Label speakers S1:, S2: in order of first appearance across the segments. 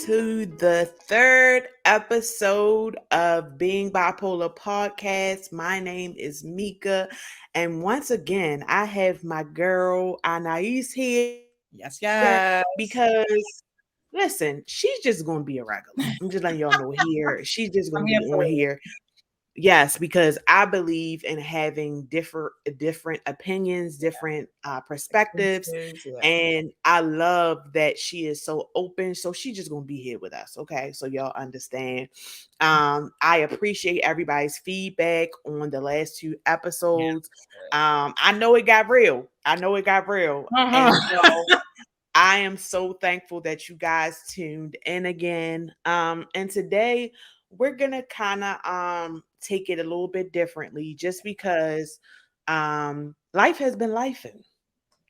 S1: to the third episode of Being Bipolar Podcast. My name is Mika, and once again, I have my girl Anais here.
S2: Yes.
S1: Because listen, she's just gonna be a regular. I'm just letting y'all know here. She's just
S2: I'm
S1: gonna
S2: here
S1: be
S2: for
S1: on
S2: it.
S1: here. Yes, because I believe in having different opinions, different perspectives,
S2: Yeah.
S1: and I love that she is so open. So she's just gonna be here with us, okay? So y'all understand. I appreciate everybody's feedback on the last two episodes. I know it got real. And so I am so thankful that you guys tuned in again. And today we're gonna kind of take it a little bit differently, just because life has been lifing.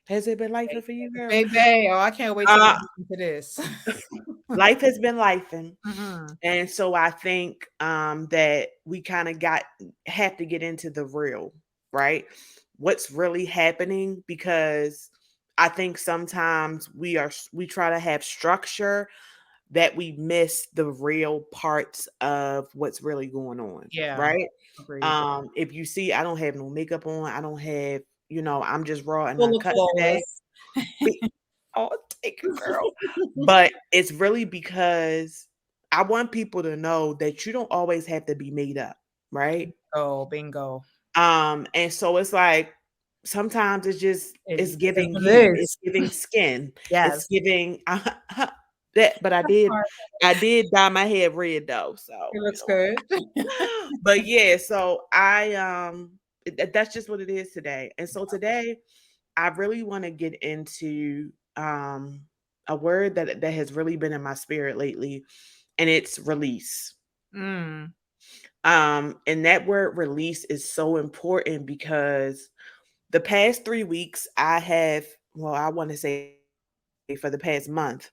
S1: Has it been lifing for you, girl?
S2: Baby, oh, I can't wait to
S1: Uh,
S2: listen to this.
S1: life has been lifing.
S2: Mhm.
S1: And so I think that we kind of have to get into the real, right? What's really happening, because I think sometimes we try to have structure that we miss the real parts of what's really going on,
S2: Yeah,
S1: right?
S2: agreed.
S1: If you see, I don't have no makeup on, I don't have, I'm just raw and
S2: Full look
S1: uncut today.
S2: flawless.
S1: Oh, thank you, girl. But it's really because I want people to know that you don't always have to be made up, right?
S2: Oh, bingo.
S1: And so it's like sometimes it's
S2: It is
S1: giving
S2: what it
S1: hue,
S2: is.
S1: it's giving skin, it's
S2: Yes.
S1: giving that. But I did dye my hair red though,
S2: It
S1: so
S2: looks good.
S1: But yeah, so that's just what it is today. And so today I really want to get into a word that has really been in my spirit lately, and it's release.
S2: Mm.
S1: And that word release is so important because the past 3 weeks I want to say for the past month,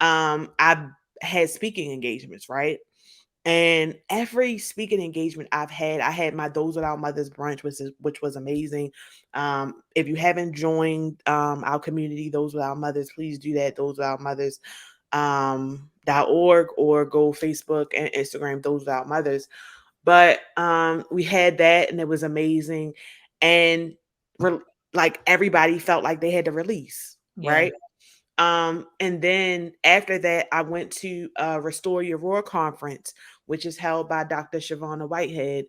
S1: I've had speaking engagements, right? And every speaking engagement I had my Those Without Mothers brunch, which was amazing. If you haven't joined our community, Those Without Mothers, please do that. Those Without Mothers .org, or go Facebook and Instagram Those Without Mothers. But we had that, and it was amazing. And re- like everybody felt like they had to release,
S2: Yeah.
S1: right? And then after that, I went to Restore Your Roar conference, which is held by Dr. Shavonna Whitehead,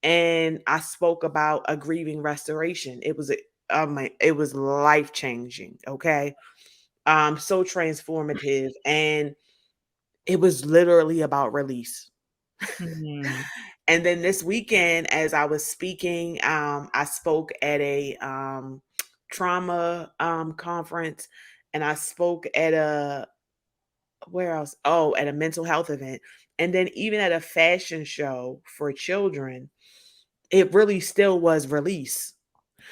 S1: and I spoke about a grieving restoration. It was life changing. Okay, so transformative, and it was literally about release.
S2: Mhm.
S1: And then this weekend, as I was speaking, I spoke at a trauma conference, and I spoke at where else? Oh, at a mental health event. And then even at a fashion show for children, it really still was release.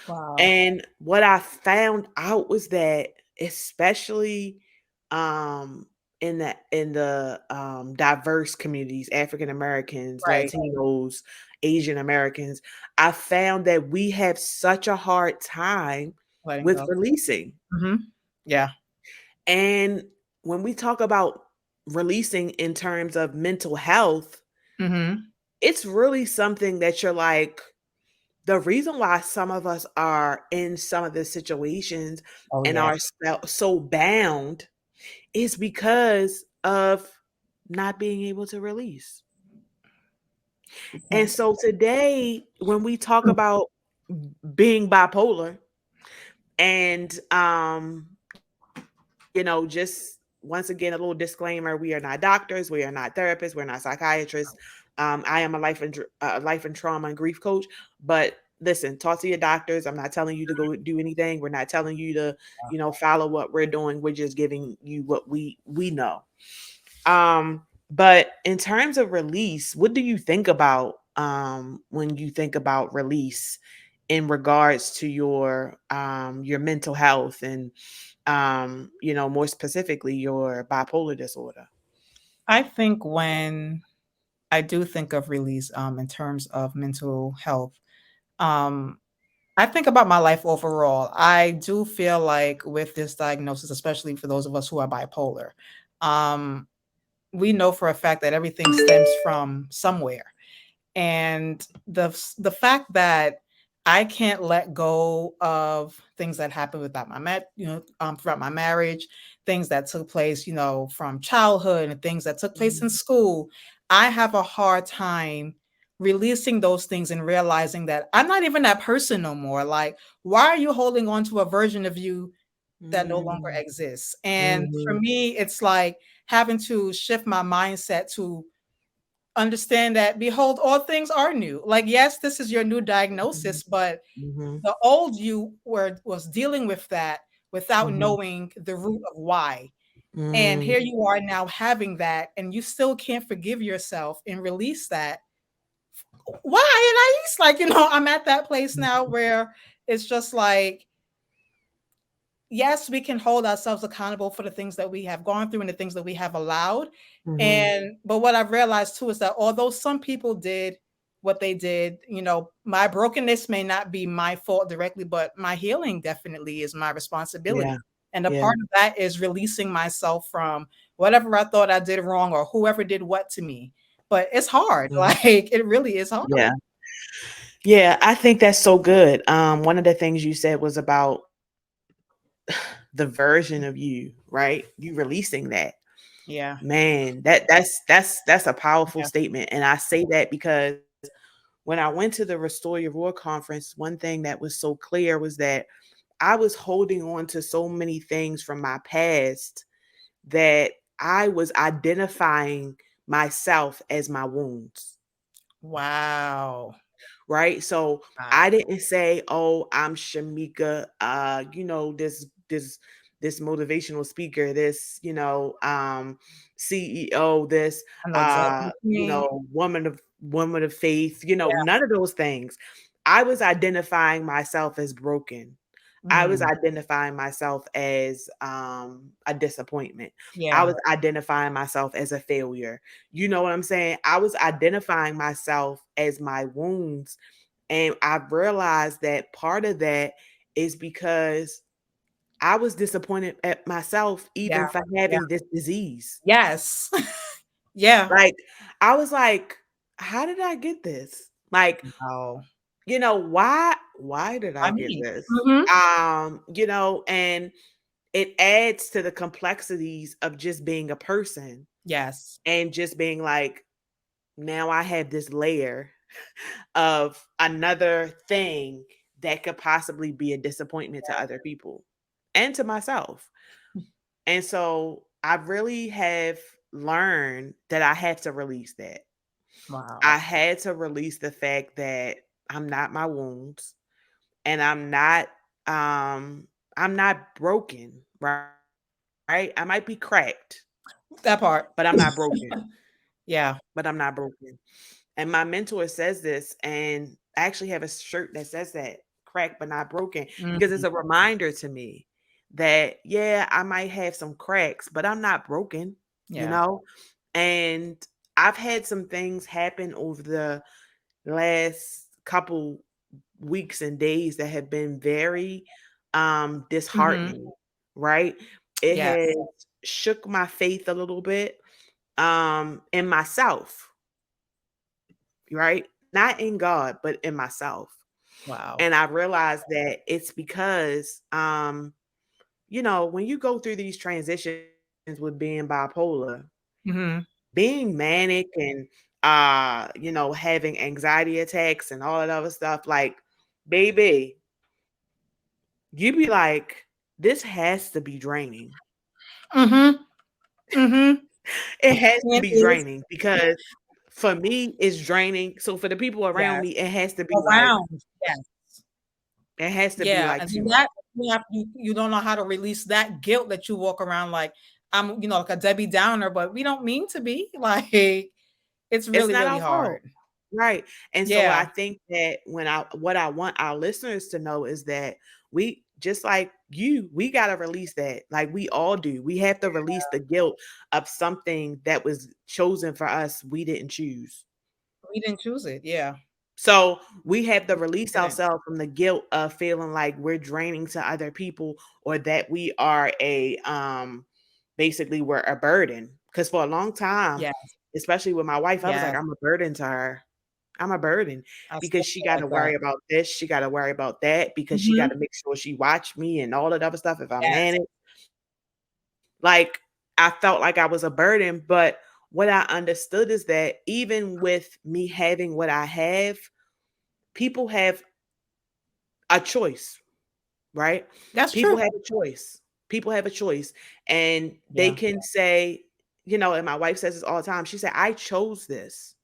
S2: Wow.
S1: And what I found out was that, especially um in the diverse communities, African Americans,
S2: Right.
S1: Latinos, Asian Americans, I found that we have such a hard time
S2: Letting
S1: with
S2: go.
S1: releasing.
S2: Mhm. Yeah.
S1: And when we talk about releasing in terms of mental health,
S2: Mhm.
S1: it's really something that you're like, the reason why some of us are in some of the situations
S2: Oh,
S1: and
S2: yeah.
S1: are so bound is because of not being able to release. And
S2: Yes.
S1: so today, when we talk about being bipolar, and just once again, a little disclaimer: we are not doctors, we are not therapists, we're not psychiatrists. I am a life and trauma and grief coach, but listen, talk to your doctors. I'm not telling you to go do anything. We're not telling you to, follow what we're doing. We're just giving you what we know. But in terms of release, what do you think about when you think about release in regards to your mental health, and more specifically your bipolar disorder?
S2: I think when I do think of release, in terms of mental health, um, I think about my life overall. I do feel like with this diagnosis, especially for those of us who are bipolar, um, we know for a fact that everything stems from somewhere. And the fact that I can't let go of things that happened without throughout my marriage, things that took place, from childhood and things that took place in
S1: Mhm.
S2: school. I have a hard time releasing those things and realizing that I'm not even that person no more. Like, why are you holding on to a version of you that no longer
S1: Mhm.
S2: exists? And for
S1: Mhm.
S2: me, it's like having to shift my mindset to understand that, behold, all things are new. Like, yes, this is your new
S1: Mhm.
S2: diagnosis, but
S1: Mhm.
S2: the old you was dealing with that without
S1: Mhm.
S2: knowing the root of why. And
S1: Mm.
S2: here you are now having that, and you still can't forgive yourself and release that. Why? And I just like, I'm at that place now where it's just like, yes, we can hold ourselves accountable for the things that we have gone through and the things that we have allowed.
S1: Mhm.
S2: And but what I've realized too is that although some people did what they did, my brokenness may not be my fault directly, but my healing definitely is my
S1: Yeah.
S2: responsibility. And a
S1: Yeah.
S2: part of that is releasing myself from whatever I thought I did wrong or whoever did what to me. But it's hard.
S1: Mhm.
S2: Like, it really is hard.
S1: Yeah. Yeah, I think that's so good. One of the things you said was about the version of you, right? You releasing that.
S2: Yeah.
S1: Man, that's a powerful
S2: Yeah.
S1: statement. And I say that because when I went to the Restore Your Roar conference, one thing that was so clear was that I was holding on to so many things from my past that I was identifying myself as my wounds.
S2: Wow.
S1: Right? So
S2: Wow.
S1: I didn't say, "Oh, I'm Shameka, this motivational speaker, this, CEO, this
S2: I know exactly what you mean.
S1: woman of faith,
S2: Yeah.
S1: none of those things. I was identifying myself as broken. I was
S2: Mhm.
S1: identifying myself as a disappointment. I
S2: Yeah.
S1: was identifying myself as a failure. You know what I'm saying? I was identifying myself as my wounds. And I realized that part of that is because I was disappointed at myself
S2: Yeah.
S1: even for
S2: Yeah.
S1: having this disease.
S2: Yes. Yeah.
S1: Like, I was like, how did I get this? Like,
S2: Oh,
S1: why did I
S2: I
S1: get
S2: mean,
S1: this?
S2: mhm.
S1: And it adds to the complexities of just being a person
S2: Yes.
S1: and just being like, now I have this layer of another thing that could possibly be a disappointment to other people and to myself. And so I really have learned that I had to release that. I
S2: Wow.
S1: had to release the fact that I'm not my wounds and I'm not broken, right? I might be cracked,
S2: That part.
S1: but I'm not broken.
S2: Yeah.
S1: But I'm not broken. And my mentor says this, and I actually have a shirt that says that, cracked but not broken, because
S2: Mhm.
S1: it's a reminder to me that, yeah, I might have some cracks, but I'm not broken, you
S2: Yeah.
S1: know? And I've had some things happen over the last couple weeks and days that have been very
S2: Mhm.
S1: disheartening, right? It has
S2: Yes.
S1: shook my faith a little bit in myself, right? Not in God, but in myself.
S2: Wow.
S1: And I realized that it's because when you go through these transitions with being bipolar,
S2: Mhm.
S1: being manic and having anxiety attacks and all that other stuff, like, baby, you be like, this has to be draining.
S2: Mhm. Mhm.
S1: It has to
S2: It
S1: be
S2: is.
S1: draining because for me it's draining. So for the people around
S2: Yes.
S1: me, it has to be like
S2: Around. Yes.
S1: it has to be
S2: Yeah,
S1: like
S2: and
S1: too
S2: then
S1: much.
S2: that you don't know how to release that guilt that you walk around like, I'm, like a Debbie Downer, but we don't mean to be. Like, it's
S1: It's
S2: really,
S1: not
S2: really
S1: our fault.
S2: hard.
S1: Right. And so I
S2: Yeah.
S1: think that what I want our listeners to know is that we, just like you, we got to release that. Like we all do. We have to release the guilt of something that was chosen for us we didn't choose.
S2: We didn't choose it. Yeah.
S1: So we have to
S2: We
S1: release
S2: didn't.
S1: ourselves from the guilt of feeling like we're draining to other people or that we are basically we're a burden. Because for a long time,
S2: Yeah.
S1: especially with my wife, I was like,
S2: Yes.
S1: I'm a burden to her. I'm a burden
S2: I still
S1: because she
S2: feel
S1: got
S2: like
S1: to
S2: that.
S1: worry about this, she got to worry about that, because she got
S2: Mhm.
S1: to make sure she watch me and all that other stuff if I'm
S2: Yes.
S1: manic. Like, I felt like I was a burden, but what I understood is that even with me having what I have, people have a choice, right?
S2: That's
S1: People
S2: true.
S1: have a choice. People have a choice, and they
S2: Yeah.
S1: can say, and my wife says this all the time. She said, "I chose this.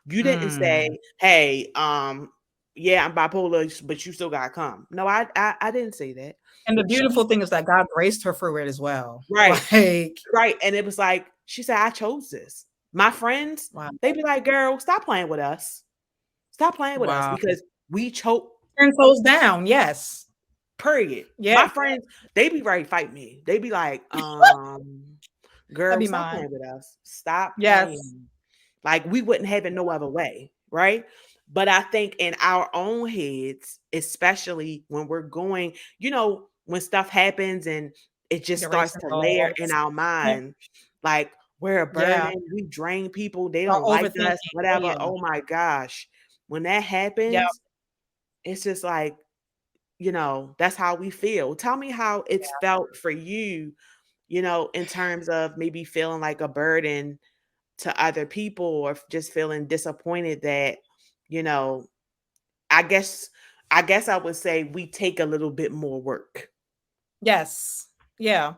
S1: You didn't
S2: Mm.
S1: say, hey, yeah, I'm bipolar, but you still gotta come.' No, I didn't say that.
S2: And the
S1: She
S2: beautiful thing is that God graced her for it as well.
S1: Right,
S2: Like,
S1: right, and it was like she said, "I chose this." My friends,
S2: wow.
S1: they be like, "Girl, stop playing with us. Stop playing with us
S2: Wow.
S1: because we choke."
S2: 10 toes down. Yes.
S1: Period.
S2: Yeah.
S1: My friends, they be ready to fight me. They be like,
S2: That'd
S1: girl,
S2: be
S1: stop
S2: mine.
S1: playing with us. Stop
S2: Yes.
S1: playing. Like we wouldn't have it no other way, right? But I think in our own heads, especially when we're going, when stuff happens and it just
S2: The
S1: starts
S2: racing
S1: to layer in
S2: thoughts.
S1: our
S2: Yep.
S1: mind, like we're a
S2: Yeah.
S1: burden, we drain people, they
S2: Or
S1: don't like us,
S2: overthinking. Oh,
S1: whatever.
S2: yeah.
S1: Oh my gosh. When that
S2: Yeah.
S1: happens, it's just like, that's how we feel. Tell me how it's felt for you, in terms of maybe feeling like a burden to other people or just feeling disappointed that, you know, I guess I would say we take a little bit more work.
S2: Yes. Yeah.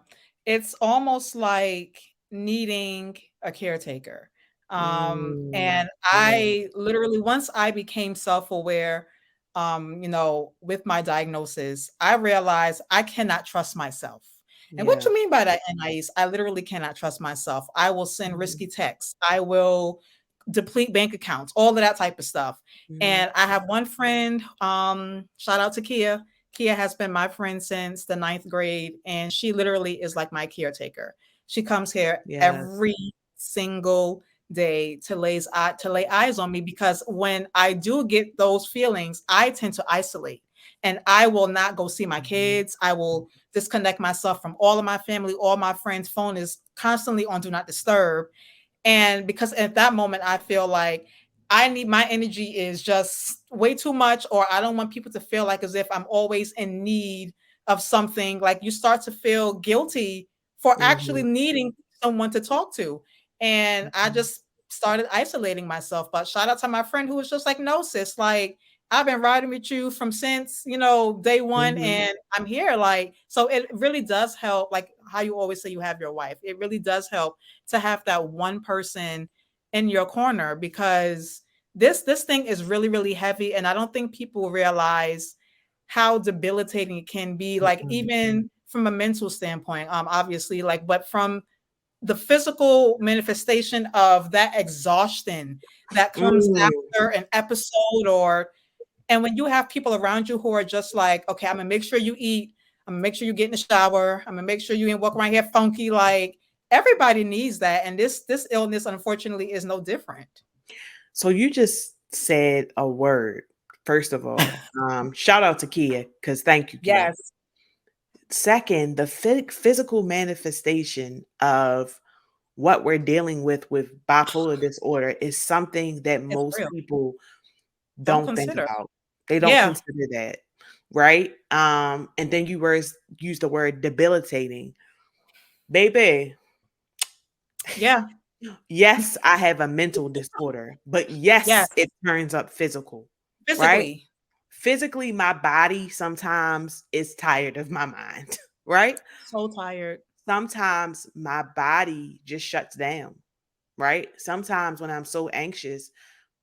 S2: It's almost like needing a caretaker.
S1: Mm,
S2: And
S1: yeah,
S2: I literally, once I became self-aware, with my diagnosis, I realized I cannot trust myself. And what
S1: yeah.
S2: you mean by that, Anais? I literally cannot trust myself. I will send
S1: Mhm,
S2: risky texts. I will deplete bank accounts, all of that type of stuff.
S1: mhm.
S2: And I have one friend, shout out to Kia. Kia has been my friend since the ninth grade, and she literally is like my caretaker. She comes here
S1: Yes.
S2: every single day to lay eyes on me, because when I do get those feelings, I tend to isolate, and I will not go see my
S1: Mhm,
S2: kids. I will disconnect myself from all of my family. All my friends' phone is constantly on do not disturb, and because at that moment, I feel like I need my energy is just way too much, or I don't want people to feel like as if I'm always in need of something. Like you start to feel guilty for actually
S1: mhm,
S2: needing someone to talk to. And I
S1: mhm,
S2: just started isolating myself. But shout out to my friend who was just like, no, sis, like I've been riding with you from since, day one,
S1: mhm,
S2: and I'm here. Like, so it really does help, like how you always say you have your wife. It really does help to have that one person in your corner, because this thing is really really heavy, and I don't think people realize how debilitating it can be, like
S1: mhm,
S2: even from a mental standpoint, obviously, like, but from the physical manifestation of that exhaustion that comes
S1: mm,
S2: after an episode, or and when you have people around you who are just like, okay, I'm gonna make sure you eat, I'm gonna make sure you get in the shower, I'm gonna make sure you ain't walk around here funky. Like everybody needs that. And this illness, unfortunately, is no different.
S1: So you just said a word. First of all, shout out to Kia because thank you, Kia.
S2: Yes,
S1: Second, the physical manifestation of what we're dealing with bipolar disorder is something that
S2: it's
S1: most
S2: real.
S1: people
S2: Don't
S1: don't think
S2: consider.
S1: about. They don't
S2: Yeah,
S1: consider that, right? And then use the word debilitating. Baby,
S2: yeah,
S1: yes, I have a mental disorder, but yes,
S2: yes.
S1: it turns up physical, right?
S2: Physically,
S1: Physically, my body sometimes is tired of my mind, right?
S2: so tired.
S1: Sometimes my body just shuts down, right? Sometimes when I'm so anxious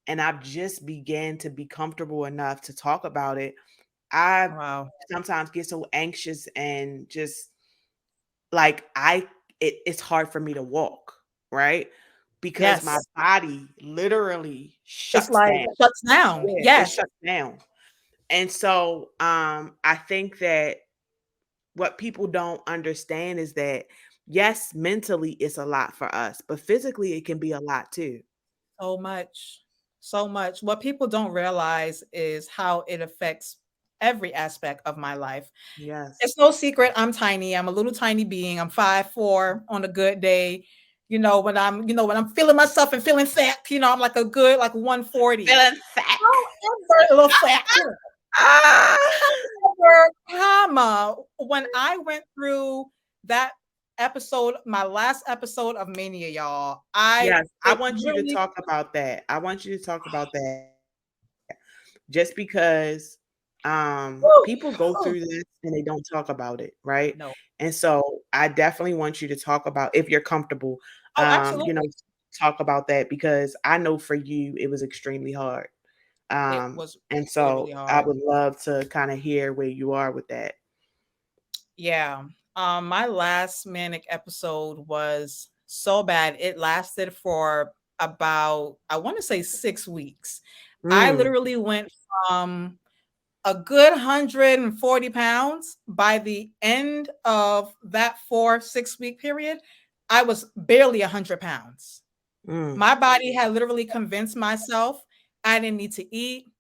S1: and I've just began to be comfortable enough to talk about it, I
S2: Wow.
S1: sometimes get so anxious and just like it's hard for me to walk, right? Because my
S2: Yes.
S1: body literally
S2: It's
S1: shuts
S2: like
S1: down.
S2: shuts down.
S1: Yeah, it
S2: Yes.
S1: shuts down. And so I think that what people don't understand is that yes, mentally it's a lot for us, but physically it can be a lot too.
S2: So much. So much. What people don't realize is how it affects every aspect of my life.
S1: It's
S2: It's no secret I'm tiny. I'm a little tiny being. I'm 5'4" on a good day. when I'm feeling myself and feeling fat, I'm like a good like 140.
S1: Feeling fat.
S2: However, a little fat.
S1: Ah!
S2: However, comma, when I went through that episode, my last episode of Mania, y'all,
S1: Yes, I
S2: it
S1: want you to
S2: really
S1: talk about that. I want you to talk about that. Just because people go through this
S2: woo,
S1: and they don't talk about it, right?
S2: no.
S1: And so I definitely want you to talk about, if you're comfortable,
S2: Oh,
S1: you know,
S2: absolutely.
S1: talk about that, because I know for you it was extremely hard.
S2: It was
S1: And so
S2: literally
S1: I
S2: hard.
S1: would love to kind of hear where you are with that.
S2: Yeah. My last manic episode was so bad. It lasted for about, I want to say 6 weeks. I
S1: Mm,
S2: literally went from a good 140 pounds. By the end of that 4 6 week period, I was barely 100 pounds.
S1: mm,
S2: My body had literally convinced myself I didn't need to eat.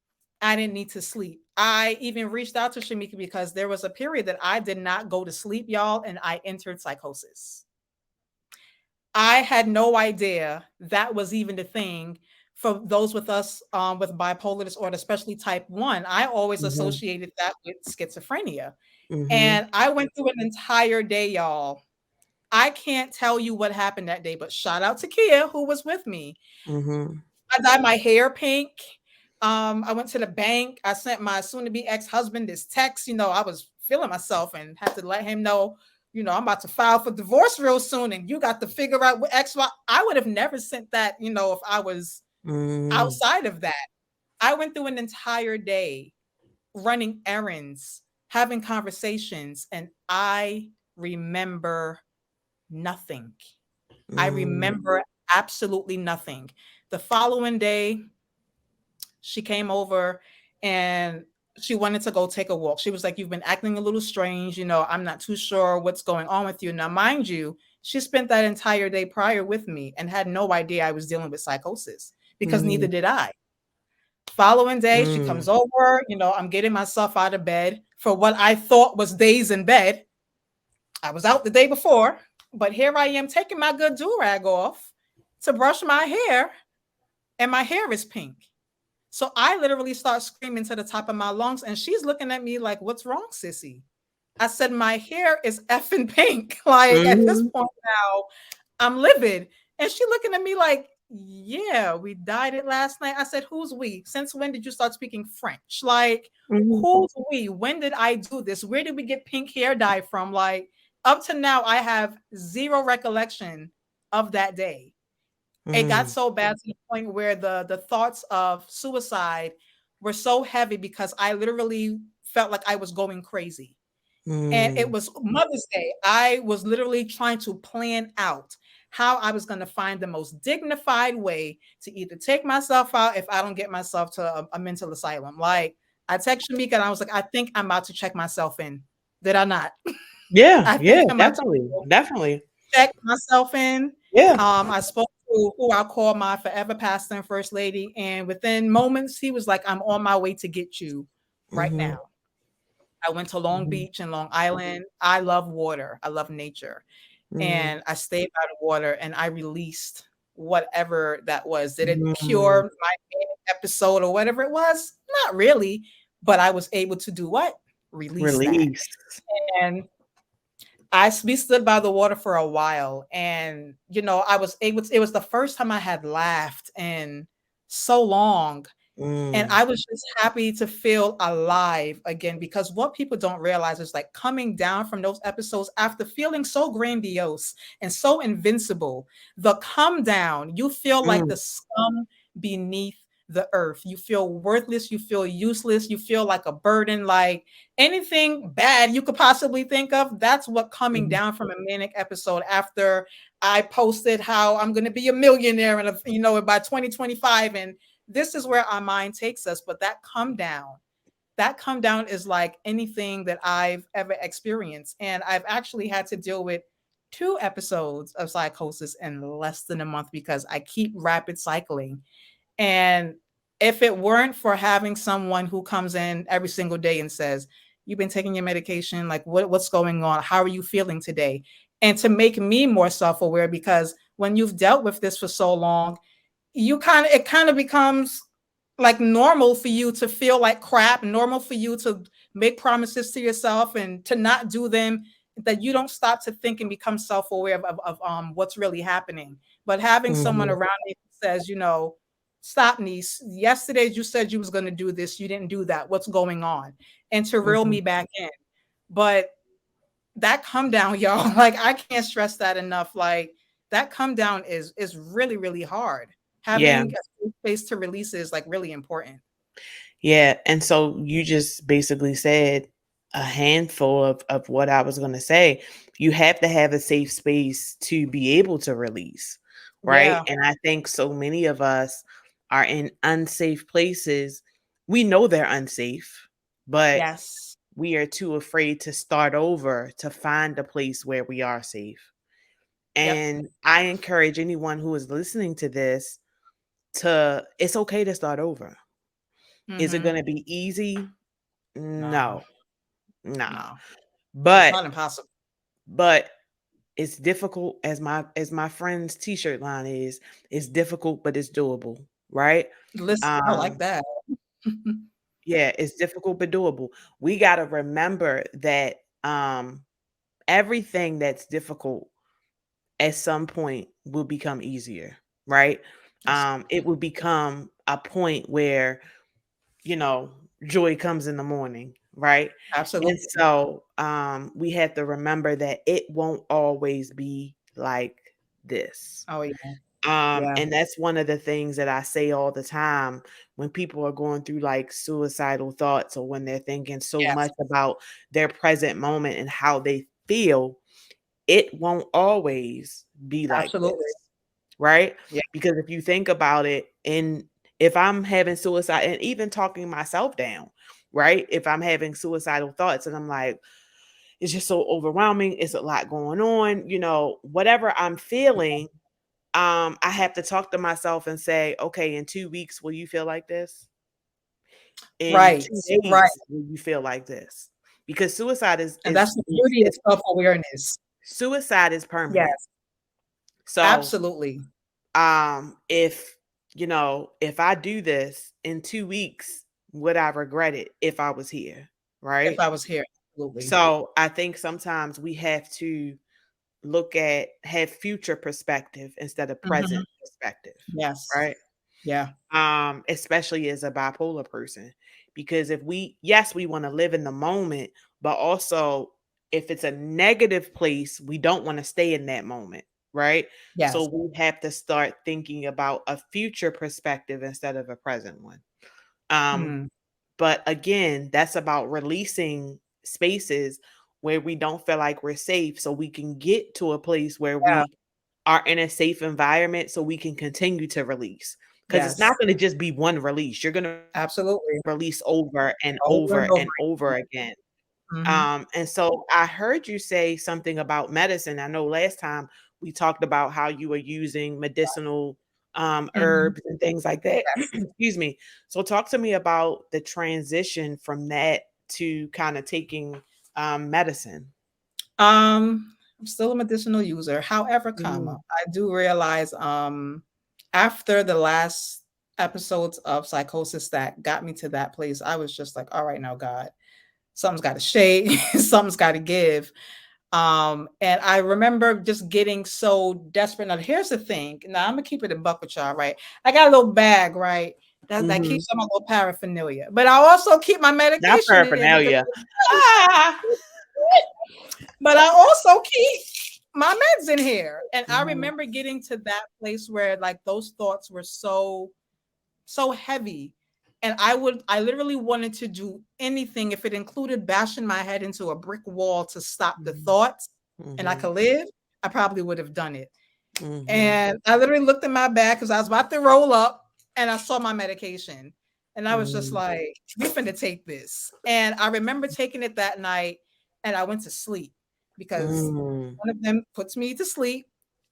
S2: I didn't need to sleep. I even reached out to Shameka because there was a period that I did not go to sleep, y'all, and I entered psychosis. I had no idea that was even the thing for those with us with bipolar disorder, especially type 1. I always
S1: mhm,
S2: associated that with schizophrenia.
S1: mhm,
S2: And I went through an entire day, y'all. I can't tell you what happened that day, but shout out to Kia who was with me.
S1: mhm,
S2: I dyed my hair pink. I went to the bank. I sent my soon-to-be ex-husband this text. I was feeling myself and had to let him know, I'm about to file for divorce real soon, and you got to figure out what X, Y. I would have never sent that, if I was
S1: mm,
S2: outside of that. I went through an entire day running errands, having conversations, and I remember nothing. I
S1: mm,
S2: remember absolutely nothing. The following day, she came over and she wanted to go take a walk. She was like, "You've been acting a little strange. I'm not too sure what's going on with you." Now, mind you, she spent that entire day prior with me and had no idea I was dealing with psychosis because neither
S1: mm,
S2: did I. Following day, she
S1: mm,
S2: comes over. I'm getting myself out of bed for what I thought was days in bed. I was out the day before, but here I am taking my good do rag off to brush my hair, and my hair is pink. So I literally start screaming to the top of my lungs, and she's looking at me like, "What's wrong, sissy?" I said, "My hair is effing pink." Like at this
S1: mhm,
S2: point now, I'm livid. And she looking at me like, "Yeah, we dyed it last night." I said, "Who's we? Since when did you start speaking French? Like,
S1: mhm,
S2: who's we? When did I do this? Where did we get pink hair dye from?" Like, up to now, I have zero recollection of that day. It got
S1: mm,
S2: so bad to the point where the thoughts of suicide were so heavy because I literally felt like I was going crazy. And it
S1: mm,
S2: was Mother's Day. I was literally trying to plan out how I was going to find the most dignified way to either take myself out if I don't get myself to a mental asylum. Like I texted Mika and I was like, "I think I'm about to check myself in." Did I not?
S1: yeah,
S2: I
S1: yeah,
S2: think I'm about to
S1: definitely, definitely,
S2: check myself in.
S1: yeah,
S2: I spoke to who I call my forever pastor and first lady, and within moments, he was like, "I'm on my way to get you right
S1: mhm,
S2: now." I went to Long
S1: mhm,
S2: Beach and Long Island. I love water. I love nature.
S1: mm,
S2: And I stayed by the water and I released whatever that was. Did it cure
S1: mm,
S2: my episode or whatever it was? Not really. But I was able to do what? Release that.
S1: release,
S2: And we stood by the water for a while, and I was able to, it was the first time I had laughed in so long, and
S1: mm,
S2: I was just happy to feel alive again, because what people don't realize is like coming down from those episodes after feeling so grandiose and so invincible, the come down, you feel like
S1: mm,
S2: the scum beneath the earth. You feel worthless, you feel useless, you feel like a burden, like anything bad you could possibly think of. That's what coming
S1: mhm,
S2: down from a manic episode after I posted how I'm going to be a millionaire and by 2025, and this is where our mind takes us. But that come down is like anything that I've ever experienced. And I've actually had to deal with 2 episodes of psychosis in less than a month because I keep rapid cycling. And if it weren't for having someone who comes in every single day and says, "You've been taking your medication, like what's going on? How are you feeling today?" And to make me more self-aware, because when you've dealt with this for so long, it kind of becomes like normal for you to feel like crap, normal for you to make promises to yourself and to not do them, that you don't stop to think and become self-aware of what's really happening. But having someone
S1: Mhm.
S2: around you who says, stop, niece, yesterday you said you was going to do this, you didn't do that, what's going on, and to reel
S1: Mhm.
S2: me back in. But that come down, y'all, like I can't stress that enough. Like that come down is really, really hard.
S1: Yeah.
S2: Having a safe space to release is like really important.
S1: Yeah. And so you just basically said a handful of what I was going to say. You have to have a safe space to be able to release, right?
S2: Yeah.
S1: And I think so many of us are in unsafe places. We know they're unsafe, but
S2: Yes.
S1: we are too afraid to start over to find a place where we are safe.
S2: Yep.
S1: And I encourage anyone who is listening to this to, it's okay to start over. Is it
S2: Mm-hmm.
S1: going to be easy?
S2: No.
S1: No, no.
S2: No. It's
S1: But
S2: not impossible.
S1: but it's difficult, as my friend's t-shirt line is, it's difficult but it's doable, right?
S2: Listen, I like
S1: Um
S2: that.
S1: yeah, it's difficult but doable. We got to remember that everything that's difficult at some point will become easier, right? It will become a point where, you know, joy comes in the morning, right? And
S2: Absolutely.
S1: so we have to remember that it won't always be like this.
S2: Oh yeah. Yeah.
S1: And that's one of the things that I say all the time when people are going through like suicidal thoughts, or when they're thinking so
S2: Yes.
S1: much about their present moment and how they feel. It won't always be like
S2: Absolutely.
S1: this, right?
S2: Yeah.
S1: Because if you think about it, and if I'm having suicide and even talking myself down, right? If I'm having suicidal thoughts and I'm like, it's just so overwhelming, it's a lot going on, whatever I'm feeling, I have to talk to myself and say, okay, in 2 weeks, will you feel like this? In
S2: Right.
S1: 2 days,
S2: Right.
S1: will you feel like this? Because suicide is
S2: And that's
S1: is
S2: the
S1: is,
S2: beauty of
S1: is
S2: self-awareness.
S1: suicide is permanent.
S2: Yes.
S1: So
S2: Absolutely.
S1: if if I do this in 2 weeks, would I regret it if I was here,
S2: If
S1: right?
S2: I was here. Absolutely.
S1: So I think sometimes we have to have future perspective instead of
S2: Mhm.
S1: present perspective,
S2: Yes.
S1: right?
S2: Yeah.
S1: Especially as a bipolar person, because if we want to live in the moment, but also if it's a negative place, we don't want to stay in that moment, right? So
S2: Yes.
S1: we have to start thinking about a future perspective instead of a present one. um
S2: Mm.
S1: but again, that's about releasing spaces where we don't feel like we're safe, so we can get to a place where
S2: Yeah.
S1: we are in a safe environment, so we can continue to release. Because it's not
S2: Yes.
S1: going to just be one release. You're going to
S2: Absolutely.
S1: release over and
S2: Over
S1: over
S2: and over
S1: and over
S2: again.
S1: again.
S2: Mhm.
S1: And so I heard you say something about medicine. I know last time we talked about how you were using medicinal
S2: Mhm.
S1: herbs and things like that.
S2: Yes.
S1: Excuse me. So talk to me about the transition from that to kind of taking medicine.
S2: I'm still a medicinal user. However,
S1: Mhm.
S2: I do realize after the last episodes of psychosis that got me to that place, I was just like, all right, now God, something's got to shake, something's got to give. And I remember just getting so desperate. Now, here's the thing. Now, I'm gonna keep it a buck with y'all, right? I got a little bag, right? That
S1: Mhm.
S2: keeps some little paraphernalia, but I also keep my
S1: Not
S2: medication in there because.
S1: paraphernalia. Ah.
S2: But I also keep my meds in here. And I
S1: Mhm.
S2: remember getting to that place where like those thoughts were so heavy. And I literally wanted to do anything if it included bashing my head into a brick wall to stop the
S1: Mhm.
S2: thoughts and I
S1: Mhm.
S2: could live, I probably would have done it.
S1: Mhm.
S2: And I literally looked in my bag because I was about to roll up and I saw my medication. And I was just
S1: Mhm.
S2: like, we're finna take this. And I remember taking it that night and I went to sleep because
S1: Mhm.
S2: one of them puts me to sleep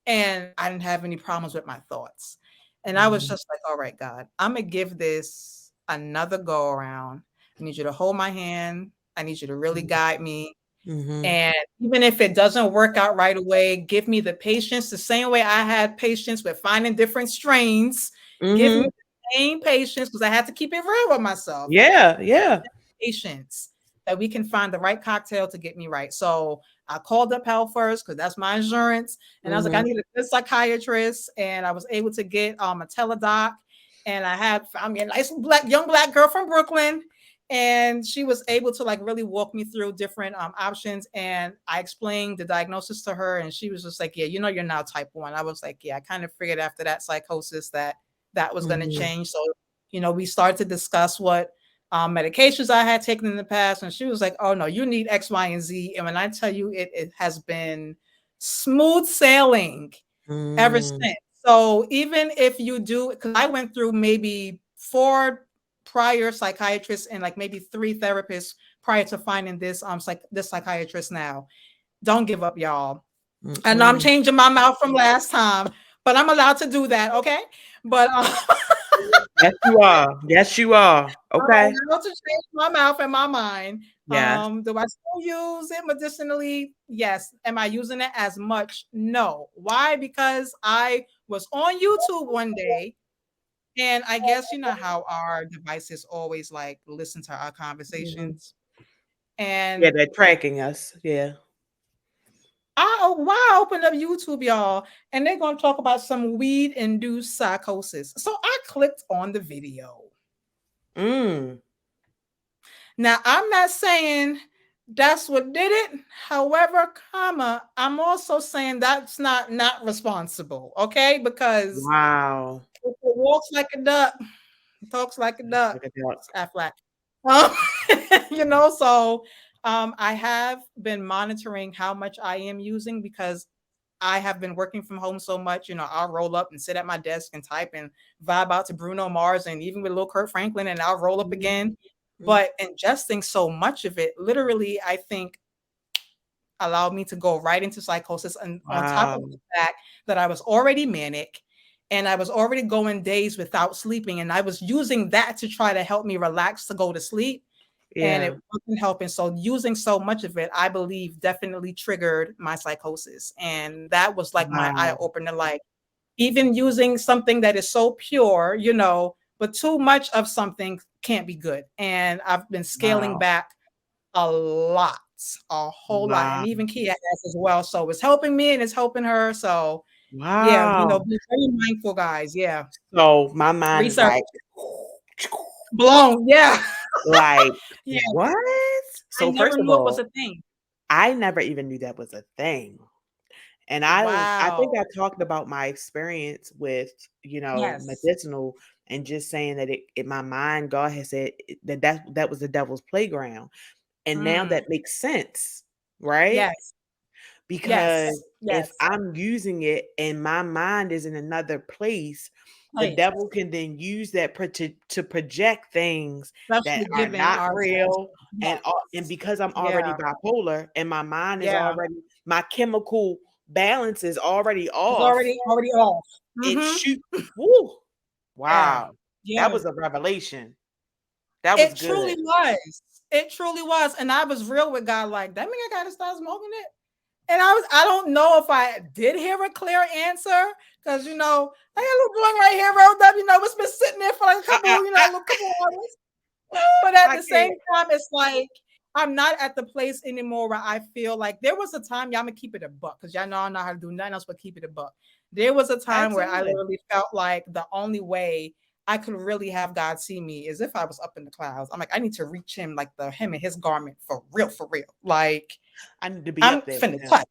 S2: and I didn't have any problems with my thoughts. And I was
S1: Mhm.
S2: just like, all right, God, I'm going to give this another go around. I need you to hold my hand. I need you to really guide me.
S1: Mhm.
S2: And even if it doesn't work out right away, give me the patience, the same way I had patience with finding different strains. Give me
S1: Mm-hmm.
S2: the same patience because I had to keep it real with myself.
S1: Yeah, yeah.
S2: Patience that we can find the right cocktail to get me right. So I called up Health First because that's my insurance, and I was like, I
S1: Mm-hmm.
S2: need a good psychiatrist, and I was able to get a teledoc, and I had found me a nice young black girl from Brooklyn, and she was able to like really walk me through different options, and I explained the diagnosis to her, and she was just like, yeah, you're now type 1. I was like, yeah, I kind of figured after that psychosis that that was going to
S1: Mm-hmm.
S2: change. So we started to discuss what medications I had taken in the past, and she was like, oh no, you need X, Y, and Z. And when I tell you, it has been smooth sailing ever
S1: Mm.
S2: since. So even if you do, because I went through maybe 4 prior psychiatrists and like maybe 3 therapists prior to finding this psychiatrist now. Don't give up, y'all. I know I'm
S1: Mm-mm.
S2: changing my mouth from last time, but I'm allowed to do that, okay? But
S1: Yes, you are. Yes, you are.
S2: I'm
S1: Okay.
S2: allowed to change my mouth and my mind.
S1: Yes.
S2: Do I still use it medicinally? Yes. Am I using it as much? No. Why? Because I was on YouTube one day, and I guess you know how our devices always like listen to our
S1: Mhm.
S2: conversations.
S1: Yeah,
S2: And
S1: they're tracking us. Yeah.
S2: why I opened up YouTube, y'all, and they're gonna talk about some weed-induced psychosis. So I clicked on the video.
S1: Mm.
S2: Now, I'm not saying that's what did it. However, I'm also saying that's not responsible, okay? Because
S1: Wow.
S2: if it walks like a duck, talks like a duck,
S1: Like a duck.
S2: it's Aflac. Um, so I have been monitoring how much I am using because I have been working from home so much. I'll roll up and sit at my desk and type and vibe out to Bruno Mars and even with little Kurt Franklin, and I'll roll up
S1: Mhm.
S2: again. But ingesting so much of it, literally, I think allowed me to go right into psychosis. And on top of
S1: Wow.
S2: the fact that I was already manic and I was already going days without sleeping, and I was using that to try to help me relax to go to sleep, and it
S1: Yeah.
S2: wasn't helping. So using so much of it, I believe, definitely triggered my psychosis. And that was like my eye
S1: Wow.
S2: opener. Like, even using something that is so pure, but too much of something can't be good. And I've been scaling
S1: Wow.
S2: back a lot, a whole lot. And
S1: Wow.
S2: even Kia has as well. So it's helping me and it's helping her. So yeah,
S1: Wow.
S2: be very mindful, guys. Yeah.
S1: So my mind is
S2: Research
S1: like,
S2: blown. Yeah.
S1: like,
S2: Yeah.
S1: what?
S2: I
S1: So
S2: never
S1: first of
S2: knew it was
S1: all,
S2: a thing.
S1: I never even knew that was a thing. And I think
S2: Wow.
S1: I talked about my experience with,
S2: Yes.
S1: medicinal, and just saying that it my mind, God has said that was the devil's playground. And now
S2: Mm.
S1: that makes sense, right?
S2: Yes.
S1: Because
S2: Yes.
S1: if
S2: Yes.
S1: I'm using it and my mind is in another place, the
S2: Place.
S1: devil can then use that to project things that
S2: Especially
S1: are
S2: given
S1: not
S2: our
S1: real. And
S2: yes.
S1: because I'm already
S2: Yeah.
S1: bipolar and my mind is
S2: Yeah.
S1: already, my chemical balance is already
S2: It's
S1: off,
S2: already off.
S1: it
S2: Mhm.
S1: shoot. Woo,
S2: Yeah.
S1: wow, that
S2: Yeah.
S1: was a revelation. That was
S2: It
S1: good.
S2: truly was. It truly was. And I was real with God, like, that mean I gotta start smoking it. And I don't know if I did hear a clear answer. Cause I got a little joint right here rolled up, it's been sitting there for like a
S1: I,
S2: couple,
S1: I, I,
S2: a couple hours. But at
S1: I
S2: the same
S1: can't.
S2: time, it's like I'm not at the place anymore where I feel like there was a time, y'all, I'm gonna keep it a buck because y'all know I know how to do nothing else but keep it a buck. There was a time where I
S1: Absolutely.
S2: literally felt like the only way I could really have God see me is if I was up in the clouds. I'm like, I need to reach him like the hem of his garment for real, for real. Like,
S1: I need to be
S2: I'm
S1: up there with
S2: finna
S1: him.
S2: touch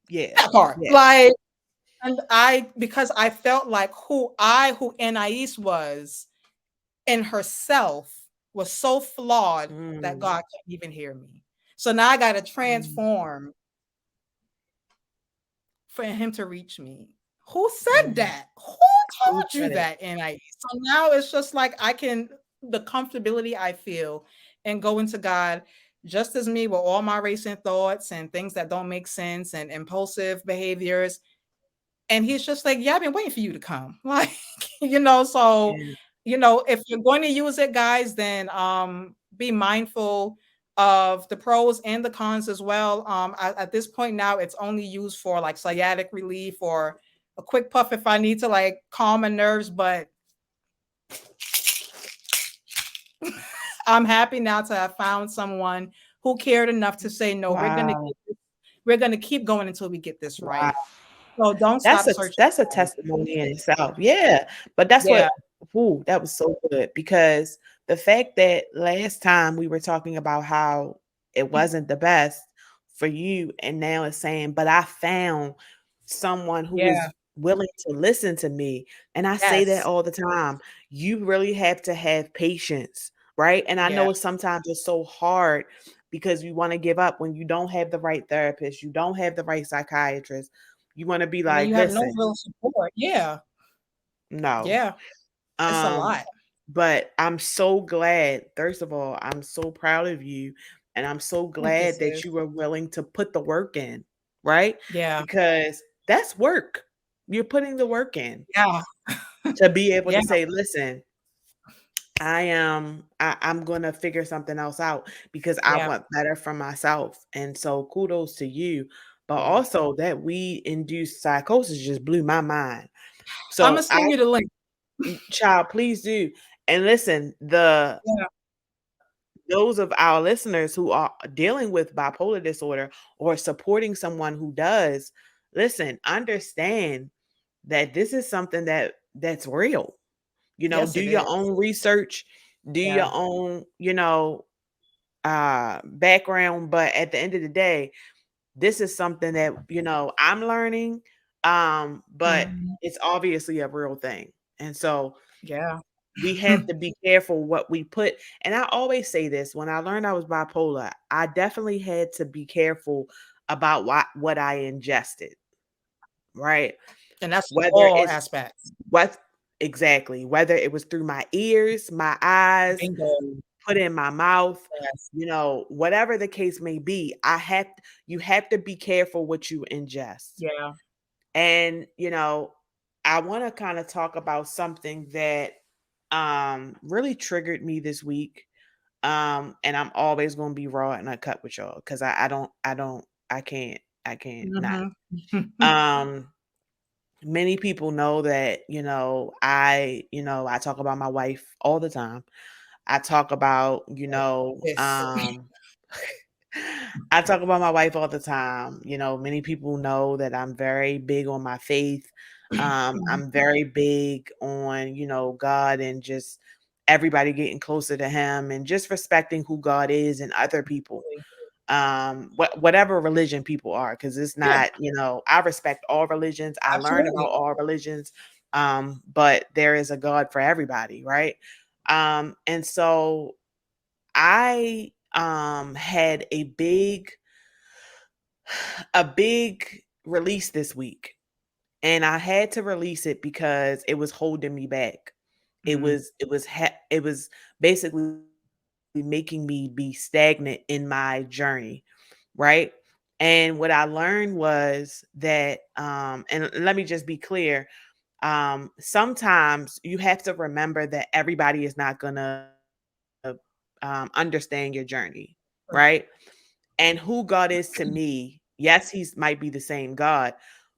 S1: Yeah.
S2: that part.
S1: Yeah.
S2: Like, and because I felt like who Anais was in herself was so flawed that
S1: Mm,
S2: God couldn't even hear me. So now I got to
S1: mm,
S2: transform for him to reach me. Who said
S1: mm.
S2: that? Who
S1: Who
S2: told you
S1: said it?
S2: that, NIE? So now it's just like the comfortability I feel and go into God just as me with all my racing thoughts and things that don't make sense and impulsive behaviors. And he's just like, yeah, I've been waiting for you to come. Like, so,
S1: Yeah.
S2: if you're going to use it, guys, then be mindful of the pros and the cons as well. At this point now, it's only used for like sciatic relief or a quick puff if I need to like calm my nerves. But I'm happy now to have found someone who cared enough to say, no,
S1: Wow.
S2: we're gonna keep going until we get this
S1: Wow.
S2: right. So don't stop searching.
S1: That's a testimony in itself. Yeah. But that's
S2: Yeah,
S1: what ooh, that was so good because the fact that last time we were talking about how it wasn't the best for you, and now it's saying, but I found someone who
S2: yeah,
S1: was willing to listen to me. And I say that
S2: yes,
S1: all the time. You really have to have patience, right? And I
S2: yeah.
S1: know sometimes it's so hard because you want to give up when you don't have the right therapist, you don't have the right psychiatrist. You want to be
S2: And then
S1: like,
S2: you have no
S1: listen,
S2: real support. Yeah,
S1: no.
S2: yeah, it's a
S1: Um,
S2: lot.
S1: but I'm so glad, first of all, I'm so proud of you. And I'm so
S2: Thank you,
S1: glad that
S2: sis.
S1: you were willing to put the work in, right?
S2: Yeah,
S1: Because that's work. You're putting the work in
S2: yeah,
S1: to be able
S2: yeah,
S1: to say, listen, I'm gonna figure something else out because I
S2: yeah,
S1: want better for myself. And so kudos to you. But
S2: yeah.
S1: also that weed induced psychosis just blew my mind.
S2: I'm gonna
S1: So I
S2: send you the link.
S1: child, please do. And listen, the
S2: Yeah,
S1: those of our listeners who are dealing with bipolar disorder or supporting someone who does, listen, understand that this is something that's real.
S2: yes,
S1: Do
S2: it
S1: your
S2: is.
S1: own research, do your
S2: Yeah.
S1: own, background, but at the end of the day, this is something that, I'm learning, but
S2: Mhm.
S1: it's obviously a real thing. And so
S2: Yeah.
S1: we have to be careful what we put. And I always say this, when I learned I was bipolar, I definitely had to be careful about what I ingested, right?
S2: And that's
S1: Whether
S2: all
S1: it's
S2: aspects.
S1: what exactly, whether it was through my ears, my eyes,
S2: Bingo.
S1: put in my mouth,
S2: Yes.
S1: whatever the case may be, you have to be careful what you ingest.
S2: Yeah.
S1: And, I want to kind of talk about something that really triggered me this week. And I'm always gonna be raw and uncut with y'all because I can't not.
S2: Mhm.
S1: Um Many people know that, I talk about my wife all the time. I talk about,
S2: Yes.
S1: I talk about my wife all the time. Many people know that I'm very big on my faith.
S2: Mhm.
S1: I'm very big on, God and just everybody getting closer to him and just respecting who God is and other people. Whatever religion people are, because it's
S2: Yeah,
S1: not, I respect all religions. I learn about
S2: absolutely.
S1: all religions. But there is a God for everybody, right? And so I had a big release this week, and I had to release it because it was holding me back.
S2: Mhm.
S1: It was basically making me be stagnant in my journey, right? And what I learned was that and let me just be clear, sometimes you have to remember that everybody is not going to understand your journey, right? And who God is to me, yes, might be the same God,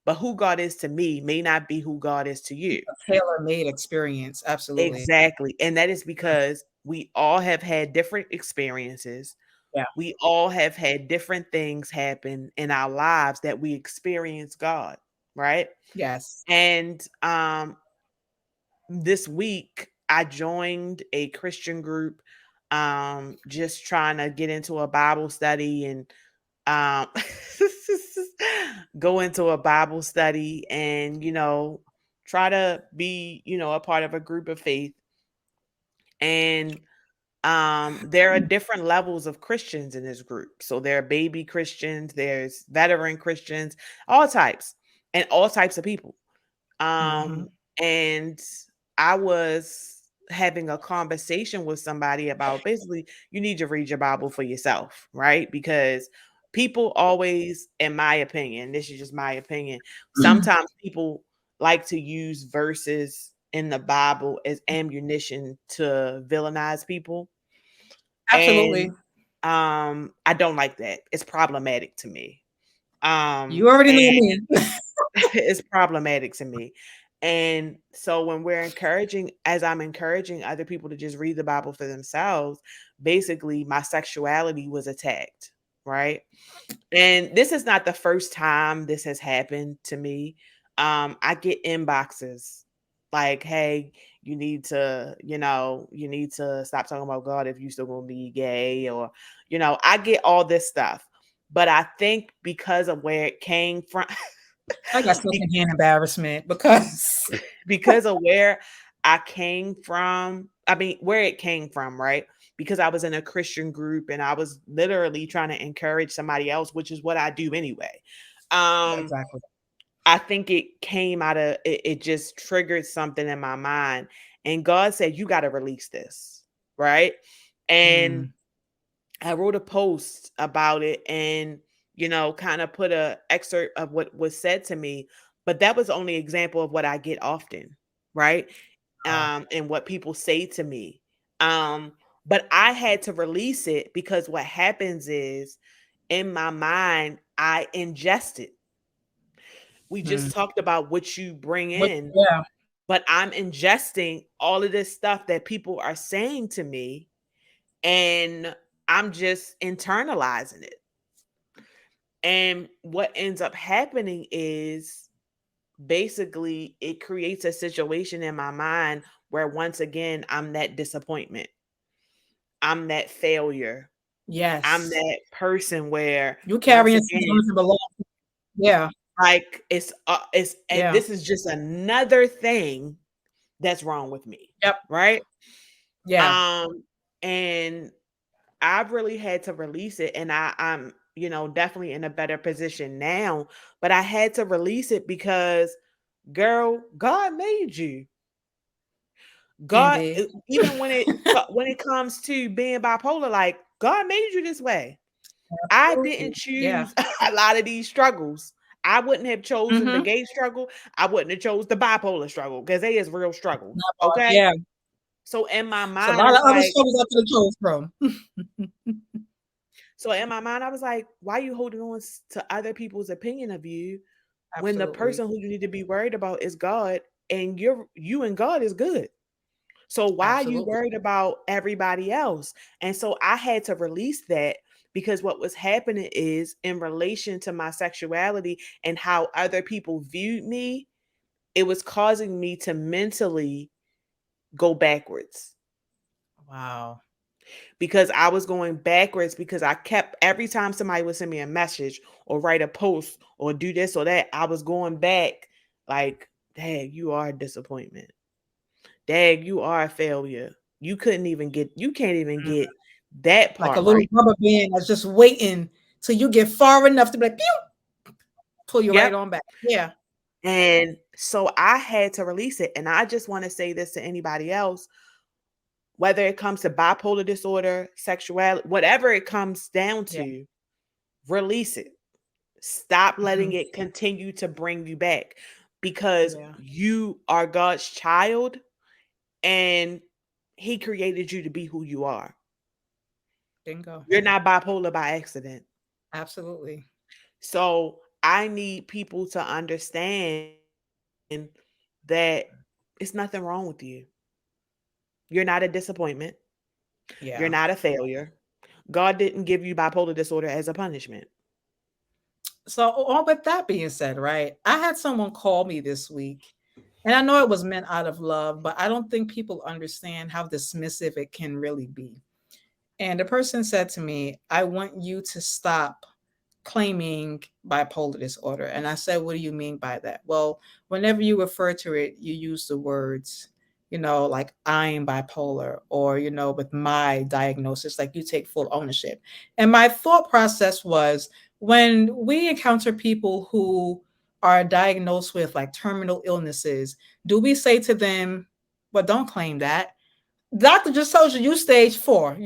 S1: but who God is to me may not be who God is to you.
S2: A tailor-made experience, absolutely.
S1: Exactly. And that is because we all have had different experiences.
S2: Yeah.
S1: We all have had different things happen in our lives that we experience God, right?
S2: Yes.
S1: And this week I joined a Christian group, just trying to get into a Bible study and um go into a Bible study and try to be a part of a group of faith. And there are different levels of Christians in this group. So there are baby Christians, there's veteran Christians, all types, and all types of people.
S2: Mhm.
S1: And I was having a conversation with somebody about basically you need to read your Bible for yourself, right? Because people always, in my opinion, this is just my opinion, sometimes people like to use verses in the Bible as ammunition to villainize people.
S2: Absolutely.
S1: And I don't like that. It's problematic to me.
S2: You already know
S1: And
S2: me.
S1: it's problematic to me. And so when as I'm encouraging other people to just read the Bible for themselves, basically my sexuality was attacked, right? And this is not the first time this has happened to me. I get inboxes like, hey, you need to stop talking about God if you still gonna be gay, or, I get all this stuff. But I think because of where it came from,
S2: I got secondhand embarrassment because
S1: because of where I came from, I mean, where it came from, right? Because I was in a Christian group and I was literally trying to encourage somebody else, which is what I do anyway. Um,
S2: exactly.
S1: I think it came out of it just triggered something in my mind. And God said, you got to release this, right? And
S2: Mm,
S1: I wrote a post about it and, kind of put a excerpt of what was said to me, but that was only example of what I get often, right?
S2: wow.
S1: And what people say to me. Um, but I had to release it because what happens is in my mind, I ingest it. We
S2: Mm.
S1: just talked about what you bring
S2: What?
S1: in,
S2: Yeah.
S1: but I'm ingesting all of this stuff that people are saying to me, and I'm just internalizing it. And what ends up happening is basically it creates a situation in my mind where once again I'm that disappointment. I'm that failure. I'm
S2: Yes.
S1: that person where
S2: You
S1: once
S2: carrying
S1: again,
S2: something that belongs. Yeah.
S1: like it's and
S2: Yeah.
S1: this is just another thing that's wrong with me,
S2: Yep.
S1: right?
S2: Yeah.
S1: Um and I've really had to release it, and I'm, definitely in a better position now, but I had to release it because girl, God made you. God,
S2: Indeed.
S1: even when it comes to being bipolar, like God made you this way. I didn't
S2: Absolutely. Yeah.
S1: choose a lot of these struggles. I wouldn't have chosen the
S2: Mm-hmm.
S1: gay struggle. I wouldn't have chose the bipolar struggle because they is real struggles. Okay.
S2: Yeah.
S1: So in my
S2: So a
S1: mind,
S2: lot of
S1: it's
S2: other
S1: like,
S2: struggles I could have chose from.
S1: I was like, why you holding on to other people's opinion of you when the
S2: Absolutely.
S1: person who you need to be worried about is God, and you and God is good. So why are you
S2: Absolutely.
S1: worried about everybody else? And so I had to release that because what was happening is in relation to my sexuality and how other people viewed me, it was causing me to mentally go backwards
S2: Wow.
S1: because I was going backwards because I kept every time somebody would send me a message or write a post or do this or that, I was going back like, dang, you are a disappointment. Dang, you are a failure. You can't even
S2: Mm.
S1: get that
S2: Like a
S1: part
S2: little
S1: right.
S2: rubber band that's just waiting till you get far enough to be like, pew, pull you right
S1: Yep.
S2: on back. Yeah.
S1: And so I had to release it. And I just want to say this to anybody else, whether it comes to bipolar disorder, sexuality, whatever it comes down
S2: Yeah.
S1: to, release it. Stop letting
S2: Mhm.
S1: it continue to bring you back because
S2: Yeah.
S1: you are God's child and He created you to be who you are.
S2: Bingo.
S1: You're not bipolar by accident.
S2: Absolutely.
S1: So I need people to understand that it's nothing wrong with you. You're not a disappointment. You're
S2: Yeah.
S1: not a failure. God didn't give you bipolar disorder as a punishment.
S2: So, all with that being said, right? I had someone call me this week, and I know it was meant out of love, but I don't think people understand how dismissive it can really be. And the person said to me, I want you to stop claiming bipolar disorder. And I said, what do you mean by that? Well, whenever you refer to it, you use the words, like I'm bipolar, or, with my diagnosis, like you take full ownership. And my thought process was when we encounter people who are diagnosed with like terminal illnesses, do we say to them, well, don't claim that? Doctor just told you stage 4,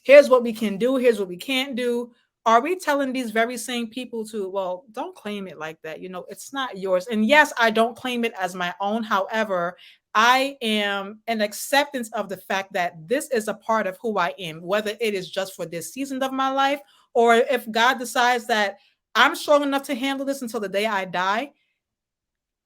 S2: here's what we can do, here's what we can't do. are we telling these very same people to, well, don't claim it like that? You know, it's not yours. And yes, I don't claim it as my own. However, I am an acceptance of the fact that this is a part of who I am, whether it is just for this season of my life, or if God decides that I'm strong enough to handle this until the day I die,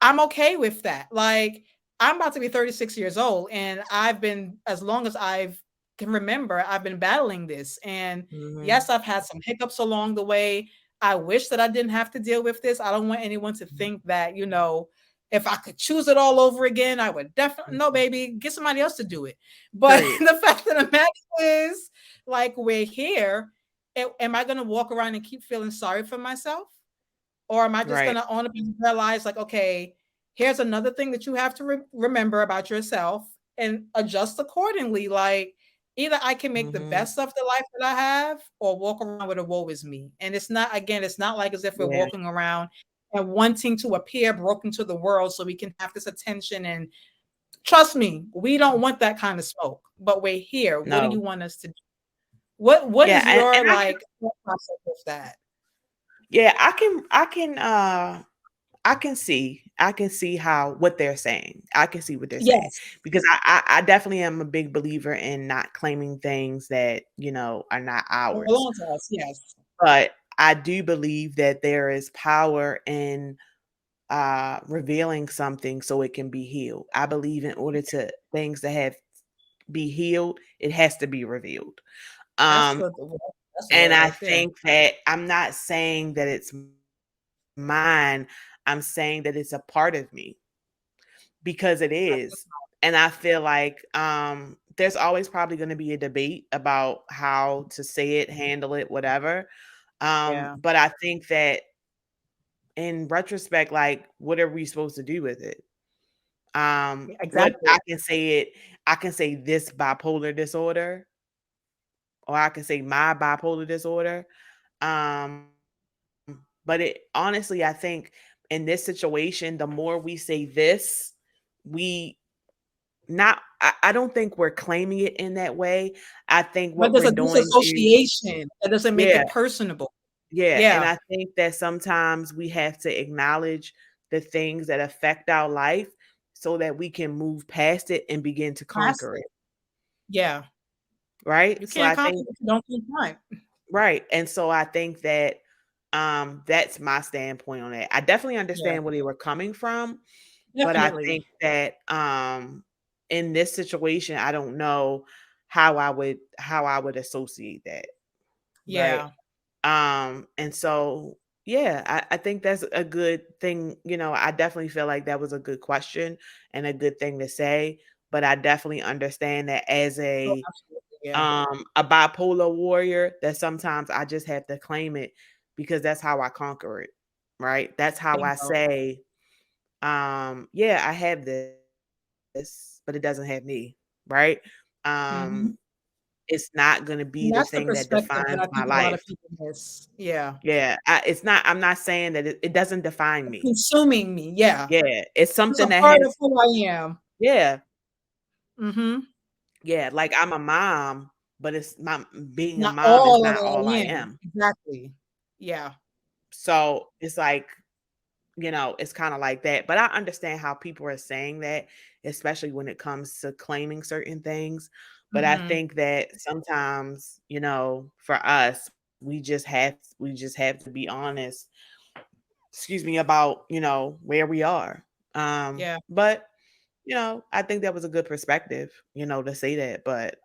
S2: I'm okay with that. Like, I'm about to be 36 years old, and I've been, as long as I've can remember, I've been battling this. And
S1: Mm-hmm.
S2: yes, I've had some hiccups along the way. I wish that I didn't have to deal with this. I don't want anyone to think that, you know, if I could choose it all over again, I would definitely, no, baby, get somebody else to do it. But
S1: Period.
S2: the fact of the matter is, like, we're here. Am I going to walk around and keep feeling sorry for myself? Or am I just going
S1: Right.
S2: to own up and realize, like, okay, here's another thing that you have to remember about yourself and adjust accordingly? Like, either I can make the
S1: Mm-hmm.
S2: best of the life that I have or walk around with a woe is me. And it's not, again, it's not like as if we're
S1: Yeah.
S2: walking around and wanting to appear broken to the world so we can have this attention. And trust me, we don't want that kind of smoke, but we're here. What do
S1: No.
S2: you want us to do? What
S1: Yeah,
S2: is your
S1: and I can,
S2: like thought process with that?
S1: yeah, I can see how what they're saying. I can see what they're saying
S2: Yes.
S1: because I definitely am a big believer in not claiming things that, are not
S2: Don't
S1: ours.
S2: belong to us. Yes.
S1: But I do believe that there is power in revealing something so it can be healed. I believe in order to things to have be healed, it has to be revealed.
S2: That's
S1: Um,
S2: the word. That's the
S1: and
S2: word
S1: I
S2: right there.
S1: think that I'm not saying that it's mine. I'm saying that it's a part of me because it is. And I feel like there's always probably going to be a debate about how to say it, handle it, whatever.
S2: Yeah.
S1: But I think that in retrospect, like, what are we supposed to do with it? What
S2: Exactly.
S1: I can say this bipolar disorder, or I can say my bipolar disorder. But it honestly, I think in this situation, the more we say this, we not I don't think we're claiming it in that way. I think
S2: But
S1: what
S2: there's
S1: we're
S2: a
S1: doing is
S2: disassociation that doesn't make
S1: yeah,
S2: it personable.
S1: yeah. And
S2: Yeah.
S1: I think that sometimes we have to acknowledge the things that affect our life so that we can move past it and begin to
S2: Past
S1: conquer it.
S2: it. Yeah.
S1: Right.
S2: You
S1: So
S2: can't
S1: I
S2: conquer
S1: think
S2: what you don't confront.
S1: right. And so I think that that's my standpoint on it. I definitely
S2: Yeah.
S1: understand where they were coming from, but I
S2: Definitely.
S1: think that in this situation I don't know how I would associate that. Right.
S2: Yeah.
S1: And so yeah, I think that's a good thing. I definitely feel like that was a good question and a good thing to say. But I definitely understand that as
S2: Oh, absolutely. Yeah.
S1: a bipolar warrior, that sometimes I just have to claim it because that's how I conquer it. Right. That's how I
S2: Bingo.
S1: say, yeah, I have this, but it doesn't have me. Right.
S2: Hmm.
S1: It's not gonna be the
S2: And
S1: thing
S2: that's
S1: that
S2: the perspective
S1: defines
S2: that
S1: my
S2: I think a
S1: life.
S2: lot of people miss. Yeah.
S1: Yeah, it's not. I'm not saying that it doesn't define
S2: It's
S1: me.
S2: consuming me. Yeah.
S1: Yeah, it's
S2: It's a
S1: something that
S2: part of
S1: has.
S2: who I am.
S1: Yeah,
S2: Hmm.
S1: yeah. Like I'm a mom, but it's my
S2: It's
S1: being a
S2: not
S1: mom is
S2: all of
S1: not
S2: it
S1: all
S2: I
S1: I
S2: am.
S1: am.
S2: Exactly. Yeah.
S1: So it's like it's kind of like that. But I understand how people are saying that, especially when it comes to claiming certain things. But I
S2: Hmm.
S1: think that sometimes, for us, we just have to be honest, excuse me, about, where we are.
S2: Yeah.
S1: But I think that was a good perspective, to say that. But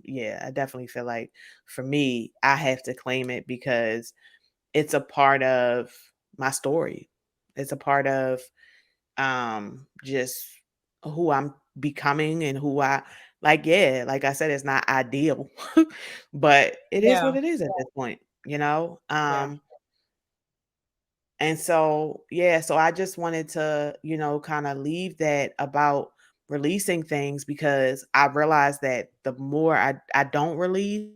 S1: yeah, I definitely feel like for me, I have to claim it because it's a part of my story. It's a part of just who I'm becoming and who I like. Yeah, like I said, it's not ideal, but it is
S2: Yeah.
S1: what it is at this point,
S2: Yeah.
S1: And so, yeah, so I just wanted to, kind of leave that about releasing things because I realized that the more I don't release,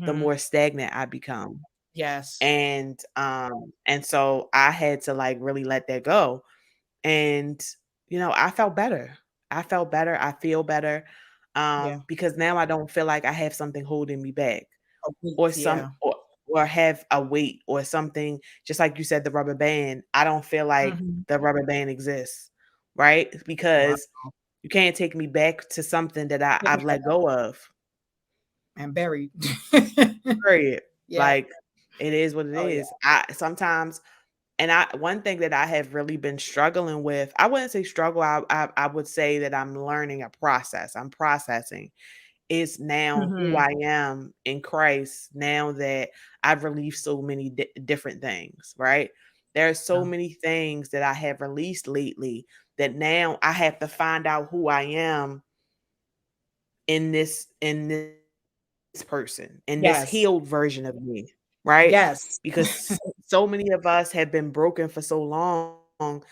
S1: the more stagnant
S2: Hmm.
S1: I become.
S2: Yes.
S1: And so I had to like really let that go. And I felt better. I felt better. I feel better.
S2: Yeah.
S1: Because now I don't feel like I have something holding me back
S2: A weight.
S1: or some
S2: Yeah.
S1: or have a weight or something, just like you said, the rubber band, I don't feel like
S2: Mhm.
S1: the rubber band exists, right?
S2: Wow.
S1: Because you can't take me back to something that I've let go of.
S2: And buried.
S1: Period.
S2: Yeah.
S1: Like it is what it
S2: Oh, yeah.
S1: is. I sometimes and I one thing that I have really been struggling with, I wouldn't say struggle, I would say that I'm learning a process. I'm processing is now who
S2: Mhm.
S1: I am in Christ now that I've released so many different things, right? There's so
S2: Yeah.
S1: many things that I have released lately that now I have to find out who I am in this person, in this
S2: Yes.
S1: healed version of me, right?
S2: Yes.
S1: Because so many of us have been broken for so long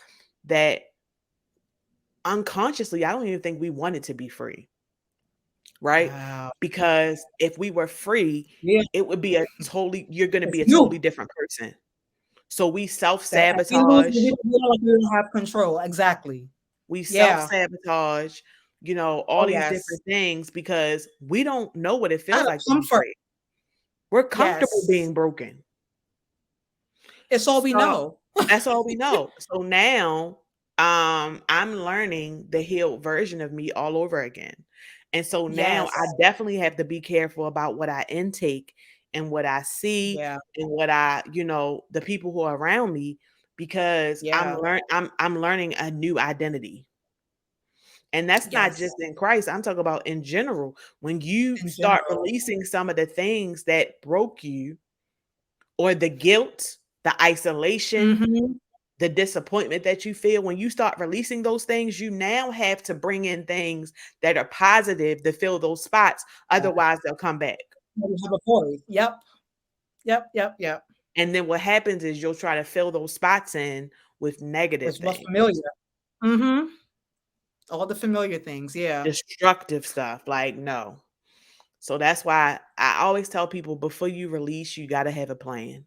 S1: that unconsciously, I don't even think we wanted to be free, right?
S2: Wow.
S1: Because if we were free,
S2: Yeah.
S1: it would be a totally you're gonna
S2: It's
S1: be a totally
S2: you.
S1: different person. So we
S2: That and we lose,
S1: self-sabotage,
S2: we feel like we don't have control. Exactly.
S1: we
S2: Yeah.
S1: self-sabotage, all
S2: Oh,
S1: these
S2: yes.
S1: different things because we don't know what it
S2: Out
S1: feels
S2: of
S1: like to be
S2: comfort.
S1: free. We're comfortable
S2: Yes.
S1: being broken.
S2: It's all we
S1: So
S2: know.
S1: that's all we know. So now I'm learning the healed version of me all over again. And so now I
S2: Yes.
S1: definitely have to be careful about what I intake and what I see
S2: Yeah.
S1: and what the people who are around me because
S2: Yeah.
S1: I'm learning a new identity. And that's not
S2: Yes.
S1: just in Christ. I'm talking about in general. When you
S2: In
S1: start
S2: general.
S1: releasing some of the things that broke you or the guilt, the isolation,
S2: Mhm.
S1: the disappointment that you feel, when you start releasing those things, you now have to bring in things that are positive to fill those spots.
S2: Yeah.
S1: Otherwise, they'll come back.
S2: We have a void. Yep. Yep. Yep. Yep.
S1: And then what happens is you'll try to fill those spots in with negative
S2: With what's
S1: things,
S2: familiar. Mhm. All the familiar things. Yeah.
S1: destructive stuff. Like, no. So that's why I always tell people before you release, you got to have a plan.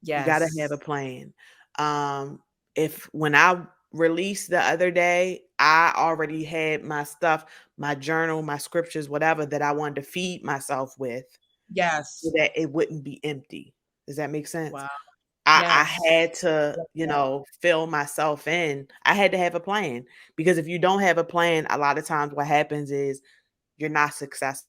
S1: You got to have
S2: Yes.
S1: a plan. Um, if when I released the other day, I already had my stuff, my journal, my scriptures, whatever that I wanted to feed myself with so
S2: Yes.
S1: that it wouldn't be empty. Does that make sense?
S2: Wow.
S1: I
S2: Yes.
S1: had to, fill myself in. I had to have a plan because if you don't have a plan, a lot of times what happens is you're not successful.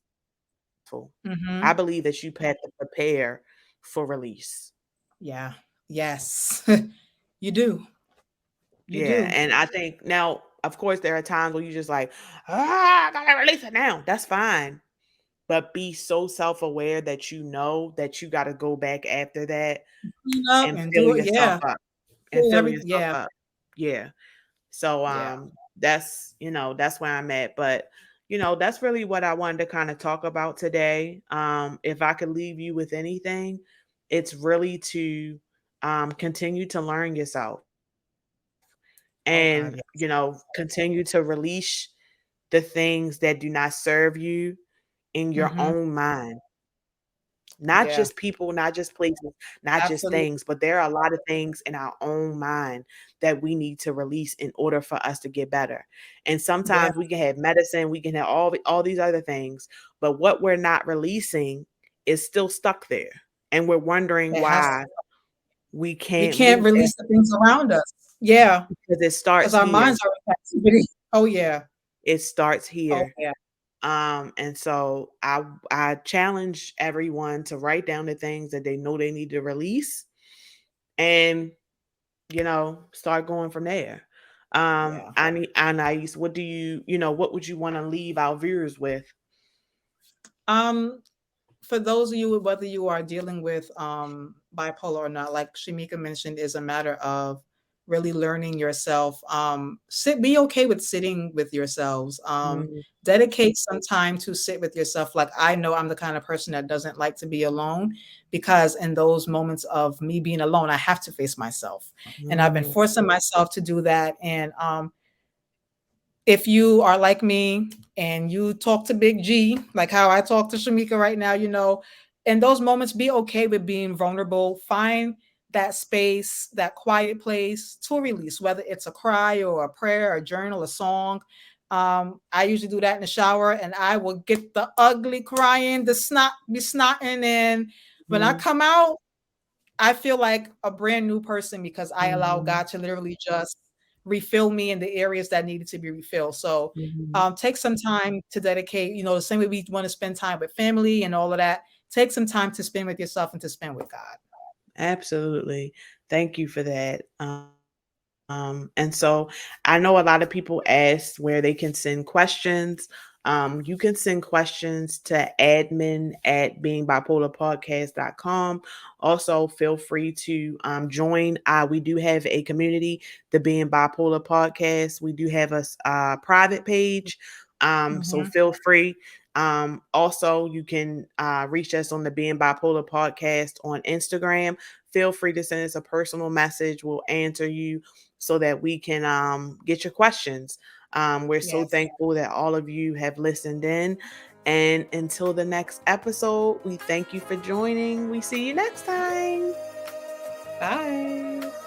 S1: I
S2: Mhm.
S1: believe that you have to prepare for release.
S2: Yeah. Yes. You do. You
S1: Yeah,
S2: do.
S1: and I think now, of course, there are times where you just like, I gotta release it now. That's fine. But be so self-aware that you know that you gotta go back after that
S2: Clean up
S1: and
S2: and
S1: fill
S2: do it.
S1: yourself
S2: Yeah.
S1: up and
S2: Do
S1: fill
S2: every
S1: yourself
S2: yeah.
S1: up. Yeah. So
S2: Yeah.
S1: that's where I'm at. But that's really what I wanted to kind of talk about today. If I could leave you with anything, it's really to continue to learn yourself and
S2: Oh God, yes.
S1: continue to release the things that do not serve you in your
S2: Mhm.
S1: own mind, not
S2: Yeah.
S1: just people, not just places, not just
S2: Absolutely.
S1: things, but there are a lot of things in our own mind that we need to release in order for us to get better. And
S2: Yeah.
S1: sometimes we can have medicine, we can have all these other things, but what we're not releasing is still stuck there, and we're wondering
S2: It has
S1: why we
S2: we
S1: can't
S2: can't
S1: move past
S2: release the things around us. Yeah.
S1: because it
S2: Because
S1: starts
S2: our
S1: here.
S2: minds are in captivity. Oh yeah.
S1: It starts
S2: Oh
S1: here.
S2: yeah.
S1: And so I challenge everyone to write down the things that they know they need to release and start going from there.
S2: Yeah.
S1: Anais, what do what would you want to leave our viewers with?
S2: Um, for those of you, whether you are dealing with bipolar or not, like Shameka mentioned, is a matter of really learning yourself. Be okay with sitting with yourselves.
S1: Mm,
S2: Dedicate some time to sit with yourself. Like, I know I'm the kind of person that doesn't like to be alone, because in those moments of me being alone, I have to face myself, and I've been
S1: mm,
S2: forcing myself to do that. And if you are like me and you talk to Big G, like how I talk to Shameka right now, in those moments, be okay with being vulnerable. Find that space, that quiet place to release, whether it's a cry or a prayer, a journal, a song. I usually do that in the shower, and I will get the ugly crying, the snot be snotting, and When I come out, I feel like a brand new person because I allow God to literally just refill me in the areas that needed to be refilled. So take some time to dedicate, the same way we want to spend time with family and all of that. Take some time to spend with yourself and to spend with God.
S1: Absolutely. Thank you for that. And so I know a lot of people asked where they can send questions. You can send questions to admin@beingbipolarpodcast.com. Also, feel free to join. We do have a community, the Being Bipolar Podcast. We do have a private page. So feel free. Also, you can reach us on the Being Bipolar Podcast on Instagram. Feel free to send us a personal message. We'll answer you so that we can get your questions. We're so thankful that all of you have listened in. And until the next episode, we thank you for joining. We see you next time.
S2: Bye.